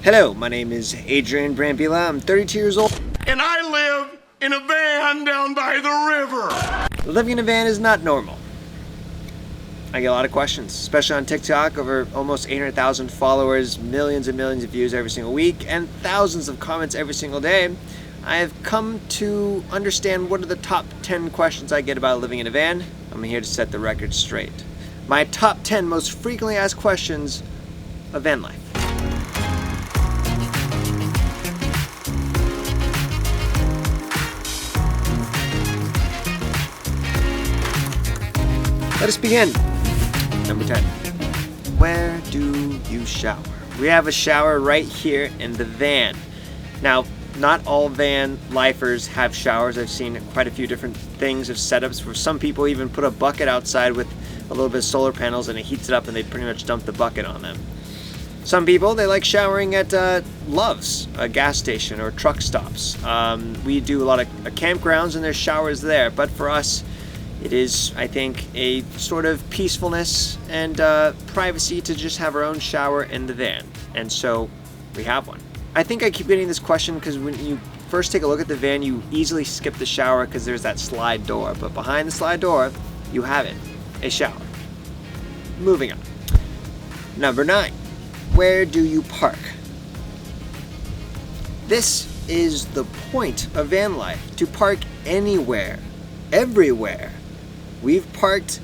Hello, my name is Adrian Brambilla. I'm 32 years old. And I live in a van down by the river. Living in a van is not normal. I get a lot of questions, especially on TikTok, over almost 800,000 followers, millions and millions of views every single week, and thousands of comments every single day. I have come to understand what are the top 10 questions I get about living in a van. I'm here to set the record straight. My top 10 most frequently asked questions of van life. Let us begin. Number 10. Where do you shower? We have a shower right here in the van. Now, not all van lifers have showers. I've seen quite a few different things of setups where some people even put a bucket outside with a little bit of solar panels and it heats it up and they pretty much dump the bucket on them. Some people, they like showering at Love's, a gas station, or truck stops. We do a lot of campgrounds and there's showers there, but for us, it is, I think, a sort of peacefulness and privacy to just have our own shower in the van. And so we have one. I think I keep getting this question because when you first take a look at the van, you easily skip the shower because there's that slide door. But behind the slide door, you have it, a shower. Moving on. Number 9. Where do you park? This is the point of van life, to park anywhere, everywhere. We've parked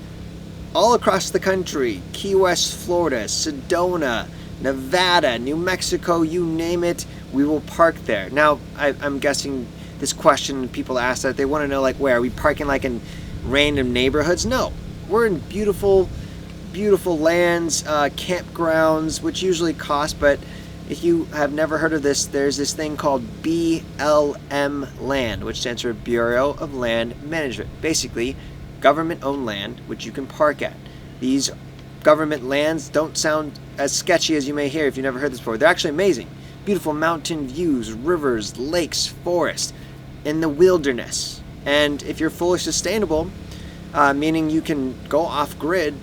all across the country: Key West, Florida, Sedona, Nevada, New Mexico, you name it, we will park there. Now, I'm guessing this question people ask that they want to know, like, where? Are we parking like in random neighborhoods? No, we're in beautiful, beautiful lands, campgrounds, which usually cost, but if you have never heard of this, there's this thing called BLM land, which stands for Bureau of Land Management. Basically, government-owned land, which you can park at. These government lands don't sound as sketchy as you may hear if you've never heard this before. They're actually amazing. Beautiful mountain views, rivers, lakes, forests, in the wilderness. And if you're fully sustainable, meaning you can go off-grid,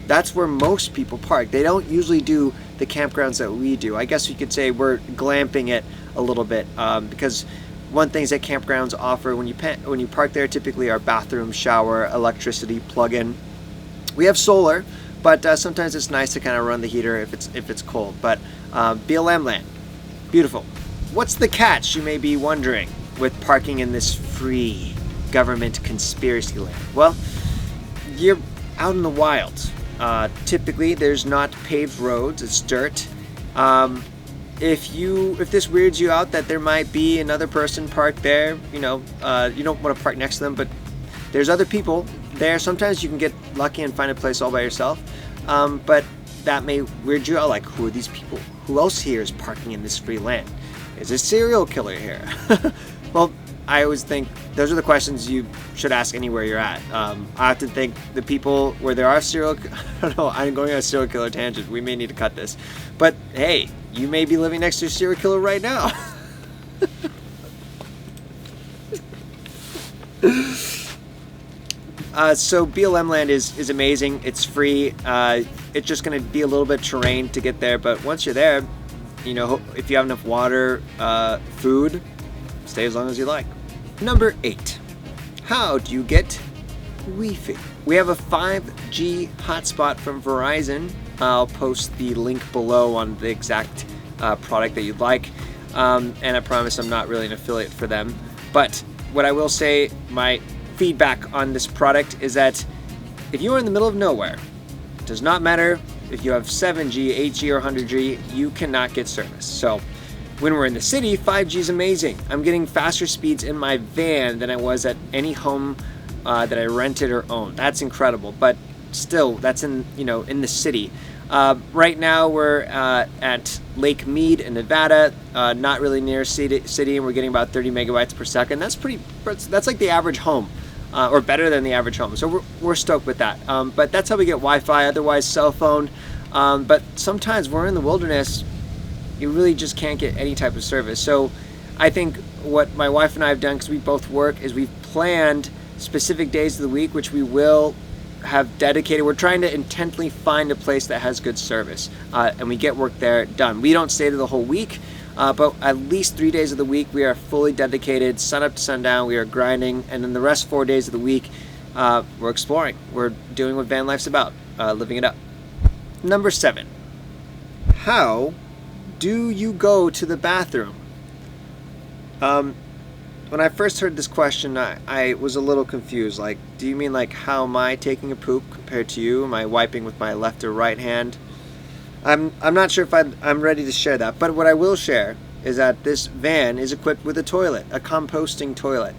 that's where most people park. They don't usually do the campgrounds that we do. I guess you could say we're glamping it a little bit because one thing that campgrounds offer when you park there typically are bathroom, shower, electricity, plug-in. We have solar, but sometimes it's nice to kind of run the heater if it's cold. But BLM land, beautiful. What's the catch, you may be wondering, with parking in this free government conspiracy land? Well, you're out in the wild. Typically, there's not paved roads; it's dirt. If this weirds you out that there might be another person parked there, you don't want to park next to them, but there's other people there. Sometimes you can get lucky and find a place all by yourself, but that may weird you out. Like, who are these people? Who else here is parking in this free land? Is a serial killer here? Well, I always think those are the questions you should ask anywhere you're at. I often think the people where there are I don't know, I'm going on a serial killer tangent. We may need to cut this. But hey, you may be living next to a serial killer right now. So BLM land is amazing. It's free. It's just going to be a little bit of terrain to get there. But once you're there, if you have enough water, food, stay as long as you like. Number 8. How do you get Wi-Fi? We have a 5G hotspot from Verizon. I'll post the link below on the exact product that you'd like. And I promise I'm not really an affiliate for them. But what I will say, my feedback on this product is that if you are in the middle of nowhere, it does not matter if you have 7G, 8G, or 100G, you cannot get service. So when we're in the city, 5G is amazing. I'm getting faster speeds in my van than I was at any home that I rented or owned. That's incredible, but still, that's in the city. Right now, we're at Lake Mead in Nevada, not really near city, and we're getting about 30 megabytes per second. That's like the average home, or better than the average home. So we're stoked with that. But that's how we get Wi-Fi. Otherwise, cell phone. But sometimes we're in the wilderness. You really just can't get any type of service. So I think what my wife and I have done, because we both work, is we've planned specific days of the week, which we will have dedicated, we're trying to intently find a place that has good service, and we get work there done. We don't stay there the whole week, but at least 3 days of the week we are fully dedicated, sun up to sundown, we are grinding, and then the rest 4 days of the week we're exploring. We're doing what van life's about, living it up. Number 7, how do you go to the bathroom? When I first heard this question, I was a little confused. Like, do you mean like how am I taking a poop compared to you? Am I wiping with my left or right hand? I'm not sure if I'm ready to share that, but what I will share is that this van is equipped with a toilet, a composting toilet.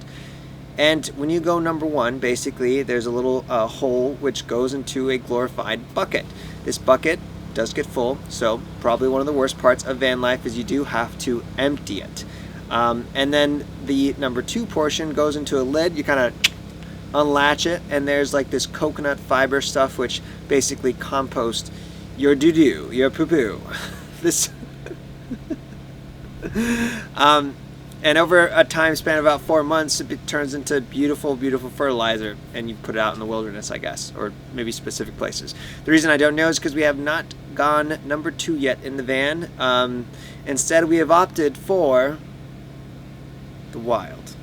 And when you go number 1, basically there's a little hole which goes into a glorified bucket. This bucket does get full, so probably one of the worst parts of van life is you do have to empty it. And then the number 2 portion goes into a lid. You kind of unlatch it, and there's like this coconut fiber stuff which basically composts your doo-doo, your poo-poo. This and over a time span of about 4 months, it turns into beautiful, beautiful fertilizer, and you put it out in the wilderness, I guess, or maybe specific places. The reason I don't know is because we have not gone number 2 yet in the van. Instead, we have opted for the wild.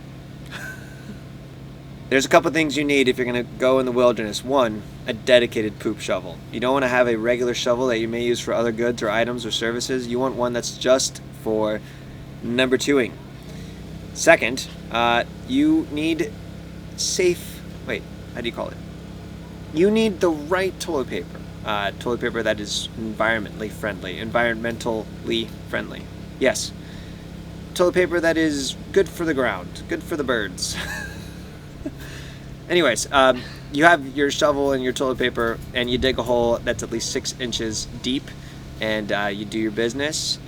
There's a couple things you need if you're going to go in the wilderness. 1, a dedicated poop shovel. You don't want to have a regular shovel that you may use for other goods or items or services. You want one that's just for number 2ing. Second, you need you need the right toilet paper. Toilet paper that is environmentally friendly. Yes. Toilet paper that is good for the ground, good for the birds. Anyways, you have your shovel and your toilet paper, and you dig a hole that's at least 6 inches deep, and you do your business.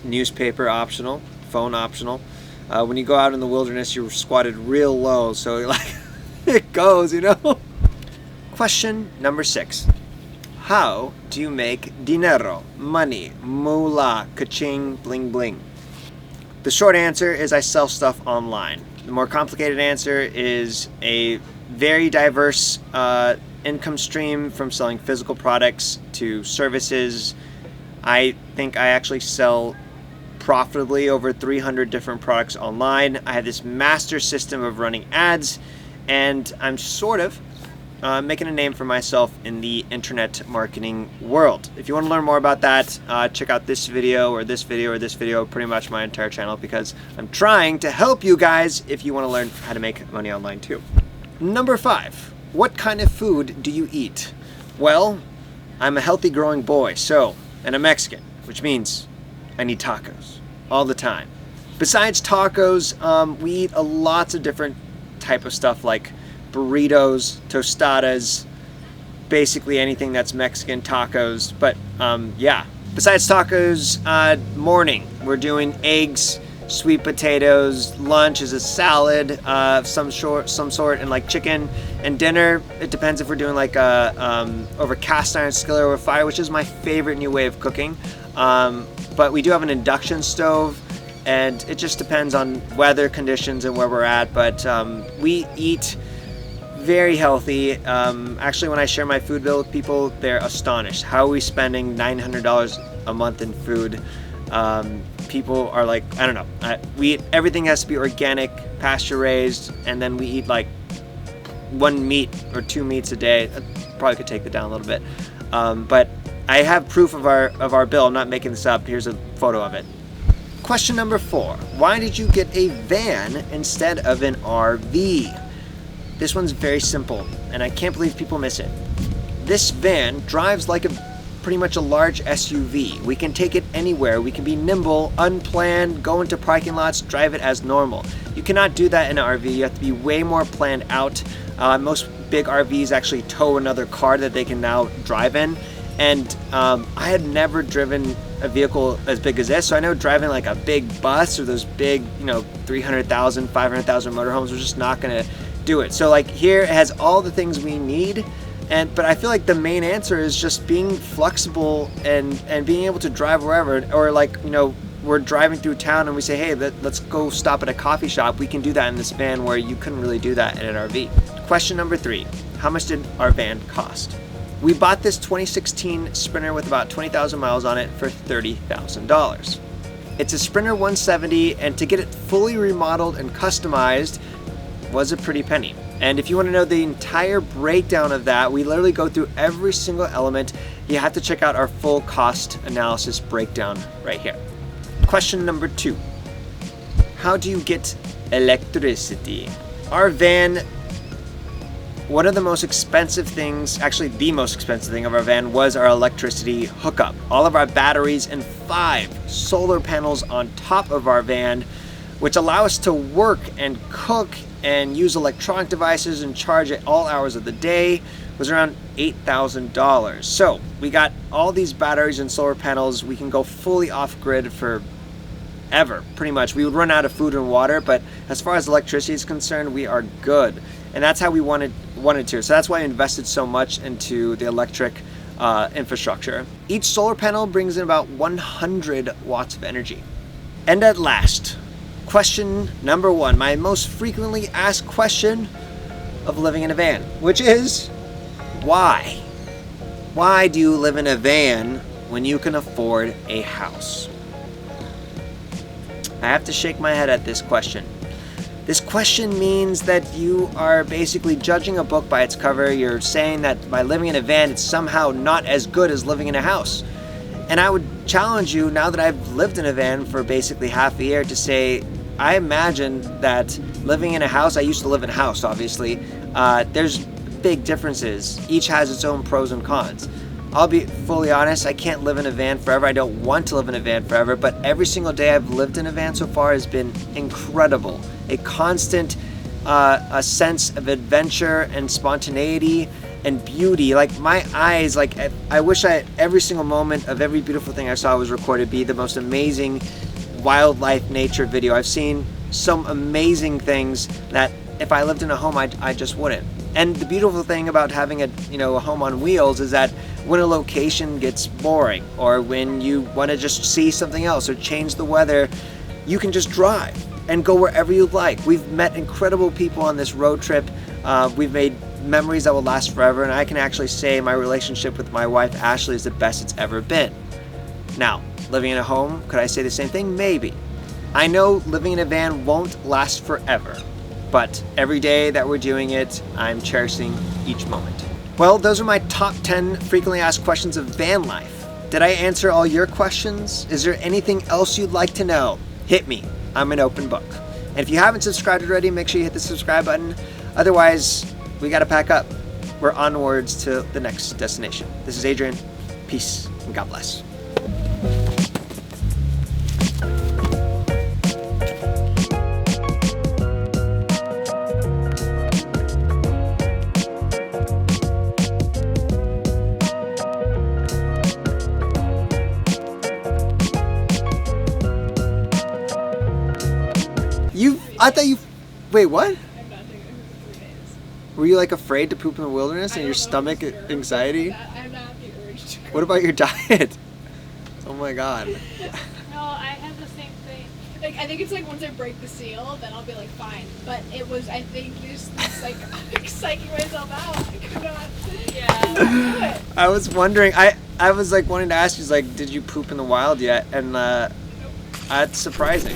Newspaper optional, phone optional. When you go out in the wilderness, you're squatted real low, so like it goes, you know. Question number 6. How do you make dinero, money, moolah, ka-ching, bling bling? The short answer is I sell stuff online. The more complicated answer is a very diverse income stream, from selling physical products to services. I think I actually sell profitably over 300 different products online. I have this master system of running ads, and I'm sort of making a name for myself in the internet marketing world. If you want to learn more about that, check out this video or this video or this video, pretty much my entire channel, because I'm trying to help you guys if you want to learn how to make money online too. Number 5, what kind of food do you eat? Well, I'm a healthy growing boy, and a Mexican, which means I need tacos all the time. Besides tacos, we eat a lots of different type of stuff like burritos, tostadas, basically anything that's Mexican, tacos. But yeah, besides tacos, morning we're doing eggs, sweet potatoes. Lunch is a salad of some sort, and like chicken. And dinner, it depends if we're doing like over cast iron skillet or fire, which is my favorite new way of cooking. But we do have an induction stove, and it just depends on weather conditions and where we're at. But we eat very healthy. Actually, when I share my food bill with people, they're astonished. How are we spending $900 a month in food? People are like, I don't know. We eat, everything has to be organic, pasture raised, and then we eat like 1 meat or 2 meats a day. I probably could take that down a little bit. But I have proof of our bill. I'm not making this up. Here's a photo of it. Question number 4. Why did you get a van instead of an RV? This one's very simple, and I can't believe people miss it. This van drives like pretty much a large SUV. We can take it anywhere. We can be nimble, unplanned, go into parking lots, drive it as normal. You cannot do that in an RV. You have to be way more planned out. Most big RVs actually tow another car that they can now drive in. And I had never driven a vehicle as big as this, so I know driving like a big bus or those big, 300,000, 500,000 motorhomes was just not gonna do it. So like here it has all the things we need, but I feel like the main answer is just being flexible and being able to drive wherever. Or like, we're driving through town and we say, hey, let's go stop at a coffee shop. We can do that in this van where you couldn't really do that in an RV. Question number 3. How much did our van cost? We bought this 2016 Sprinter with about 20,000 miles on it for $30,000. It's a Sprinter 170, and to get it fully remodeled and customized was a pretty penny. And if you want to know the entire breakdown of that, we literally go through every single element. You have to check out our full cost analysis breakdown right here. Question number 2. How do you get electricity? Our van, one of the most expensive things, actually the most expensive thing of our van, was our electricity hookup. All of our batteries and 5 solar panels on top of our van, which allow us to work and cook and use electronic devices and charge at all hours of the day, was around $8,000. So we got all these batteries and solar panels. We can go fully off grid for ever, pretty much. We would run out of food and water, but as far as electricity is concerned, we are good. And that's how we wanted to. So that's why I invested so much into the electric infrastructure. Each solar panel brings in about 100 watts of energy. And at last, question number 1, my most frequently asked question of living in a van, which is, why? Why do you live in a van when you can afford a house? I have to shake my head at this question. This question means that you are basically judging a book by its cover. You're saying that by living in a van, it's somehow not as good as living in a house. And I would challenge you, now that I've lived in a van for basically half a year, to say, I imagine that living in a house, I used to live in a house, obviously, there's big differences. Each has its own pros and cons. I'll be fully honest, I can't live in a van forever. I don't want to live in a van forever, but every single day I've lived in a van so far has been incredible. A constant a sense of adventure and spontaneity and beauty. Like my eyes, like I wish every single moment of every beautiful thing I saw was recorded. Be the most amazing wildlife nature video. I've seen some amazing things that if I lived in a home, I just wouldn't. And the beautiful thing about having a home on wheels is that when a location gets boring, or when you want to just see something else or change the weather, you can just drive and go wherever you like. We've met incredible people on this road trip. We've made memories that will last forever, and I can actually say my relationship with my wife Ashley is the best it's ever been. Now, living in a home, could I say the same thing? Maybe. I know living in a van won't last forever, but every day that we're doing it, I'm cherishing each moment. Well, those are my top 10 frequently asked questions of van life. Did I answer all your questions? Is there anything else you'd like to know? Hit me. I'm an open book. And if you haven't subscribed already, make sure you hit the subscribe button. Otherwise, we gotta pack up. We're onwards to the next destination. This is Adrian. Peace and God bless. I thought you... Wait, what? I'm not doing it for 3 days. Were you like afraid to poop in the wilderness and your stomach anxiety? I'm not the urge to. What about your diet? Oh my god. No, I have the same thing. Like, I think it's like once I break the seal, then I'll be like fine. But it was, I think, just like psyching myself out. I could not do it. I was wondering, I was like wanting to ask you, like, did you poop in the wild yet? And that's surprising.